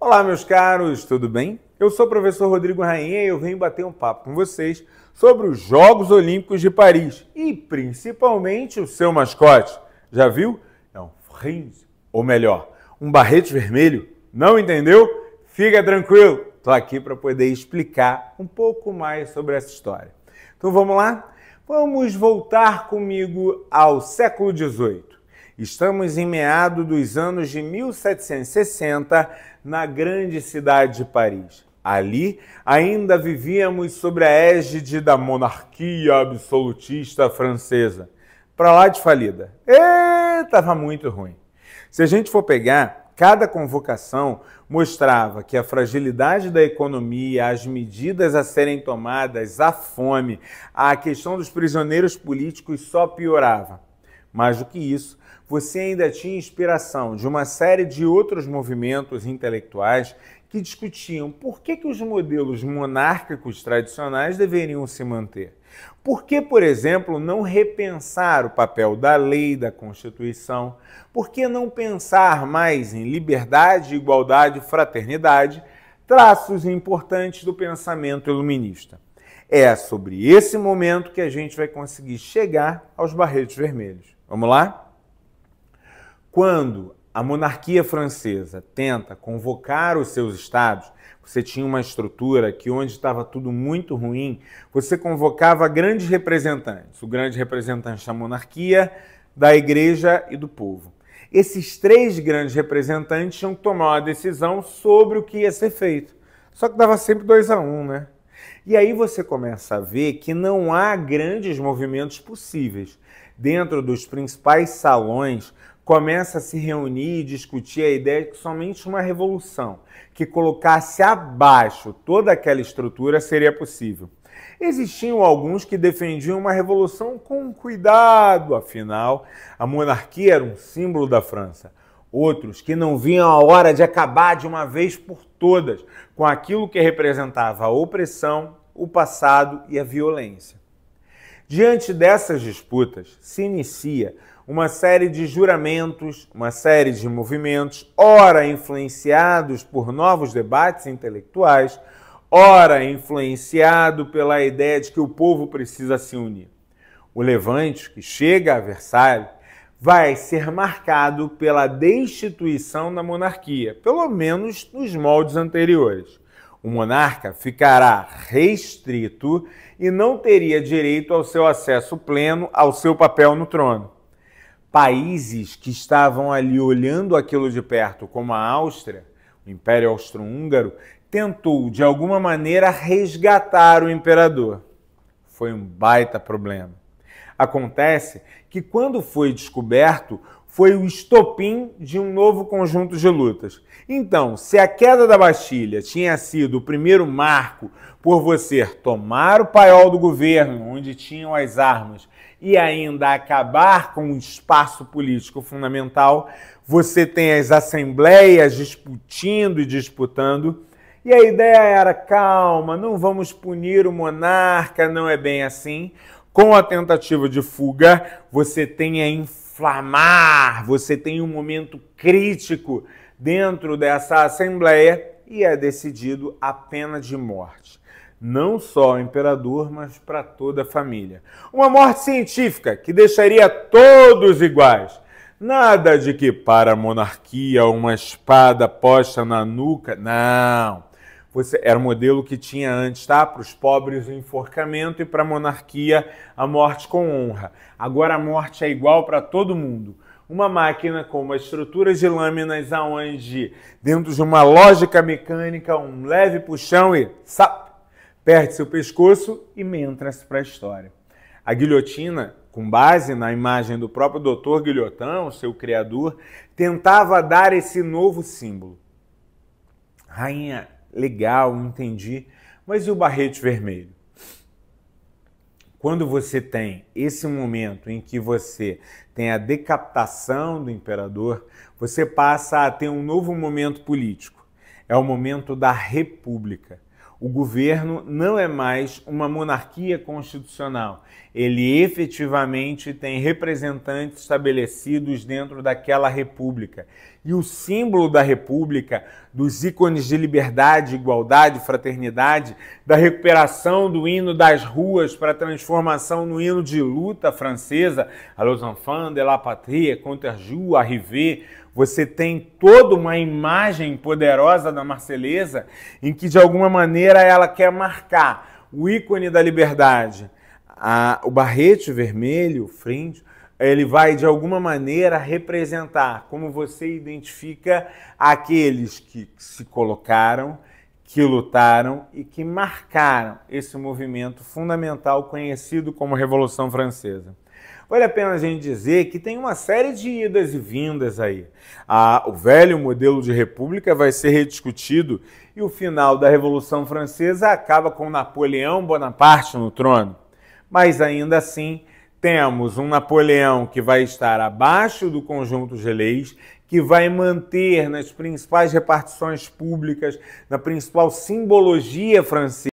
Olá, meus caros, tudo bem? Eu sou o professor Rodrigo Rainha e eu venho bater um papo com vocês sobre os Jogos Olímpicos de Paris e principalmente o seu mascote. Já viu? É um fringe, ou melhor, um barrete vermelho. Não entendeu? Fica tranquilo, estou aqui para poder explicar um pouco mais sobre essa história. Então vamos lá? Vamos voltar comigo ao século XVIII. Estamos em meados dos anos de 1760 na grande cidade de Paris. Ali ainda vivíamos sobre a égide da monarquia absolutista francesa. Para lá de falida. Estava muito ruim. Se a gente for pegar, cada convocação mostrava que a fragilidade da economia, as medidas a serem tomadas, a fome, a questão dos prisioneiros políticos só piorava. Mais do que isso, você ainda tinha inspiração de uma série de outros movimentos intelectuais que discutiam por que os modelos monárquicos tradicionais deveriam se manter. Por que, por exemplo, não repensar o papel da lei, da Constituição? Por que não pensar mais em liberdade, igualdade e fraternidade, traços importantes do pensamento iluminista? É sobre esse momento que a gente vai conseguir chegar aos barretes vermelhos. Vamos lá? Quando a monarquia francesa tenta convocar os seus estados, você tinha uma estrutura que onde estava tudo muito ruim, você convocava grandes representantes, o grande representante da monarquia, da igreja e do povo. Esses três grandes representantes tinham que tomar uma decisão sobre o que ia ser feito. Só que dava sempre 2-1, né? E aí você começa a ver que não há grandes movimentos possíveis. Dentro dos principais salões, começa a se reunir e discutir a ideia de que somente uma revolução que colocasse abaixo toda aquela estrutura seria possível. Existiam alguns que defendiam uma revolução com cuidado, afinal, a monarquia era um símbolo da França. Outros que não viam a hora de acabar de uma vez por todas com aquilo que representava a opressão, o passado e a violência. Diante dessas disputas, se inicia uma série de juramentos, uma série de movimentos, ora influenciados por novos debates intelectuais, ora influenciado pela ideia de que o povo precisa se unir. O levante, que chega a Versalhes, vai ser marcado pela destituição da monarquia, pelo menos nos moldes anteriores. O monarca ficará restrito e não teria direito ao seu acesso pleno ao seu papel no trono. Países que estavam ali olhando aquilo de perto, como a Áustria, o Império Austro-Húngaro, tentou, de alguma maneira, resgatar o imperador. Foi um baita problema. Acontece que, quando foi descoberto, foi o estopim de um novo conjunto de lutas. Então, se a queda da Bastilha tinha sido o primeiro marco por você tomar o paiol do governo, onde tinham as armas, e ainda acabar com o espaço político fundamental, você tem as assembleias discutindo e disputando, e a ideia era, calma, não vamos punir o monarca, não é bem assim. Com a tentativa de fuga, você tem a inflamar, você tem um momento crítico dentro dessa assembleia e é decidido a pena de morte. Não só ao imperador, mas para toda a família. Uma morte científica que deixaria todos iguais. Nada de que para a monarquia uma espada posta na nuca. Não. Era o modelo que tinha antes, tá? Para os pobres o enforcamento e para a monarquia a morte com honra. Agora a morte é igual para todo mundo. Uma máquina com uma estrutura de lâminas aonde, dentro de uma lógica mecânica, um leve puxão e perde seu pescoço e entra-se para a história. A guilhotina, com base na imagem do próprio Dr. Guilhotin, seu criador, tentava dar esse novo símbolo. Rainha, legal, entendi, mas e o barrete vermelho? Quando você tem esse momento em que você tem a decapitação do imperador, você passa a ter um novo momento político. É o momento da república. O governo não é mais uma monarquia constitucional. Ele efetivamente tem representantes estabelecidos dentro daquela república. e o símbolo da República, dos ícones de liberdade, igualdade, fraternidade, da recuperação do hino das ruas para a transformação no hino de luta francesa, à los enfants de la patrie, Conterjou, Arrivé. Você tem toda uma imagem poderosa da Marselhesa em que, de alguma maneira, ela quer marcar o ícone da liberdade. O barrete vermelho, o fringe, ele vai, de alguma maneira, representar como você identifica aqueles que se colocaram, que lutaram e que marcaram esse movimento fundamental conhecido como Revolução Francesa. Vale a pena a gente dizer que tem uma série de idas e vindas aí. O velho modelo de república vai ser rediscutido e o final da Revolução Francesa acaba com Napoleão Bonaparte no trono. Mas ainda assim, temos um Napoleão que vai estar abaixo do conjunto de leis, que vai manter nas principais repartições públicas, na principal simbologia francesa,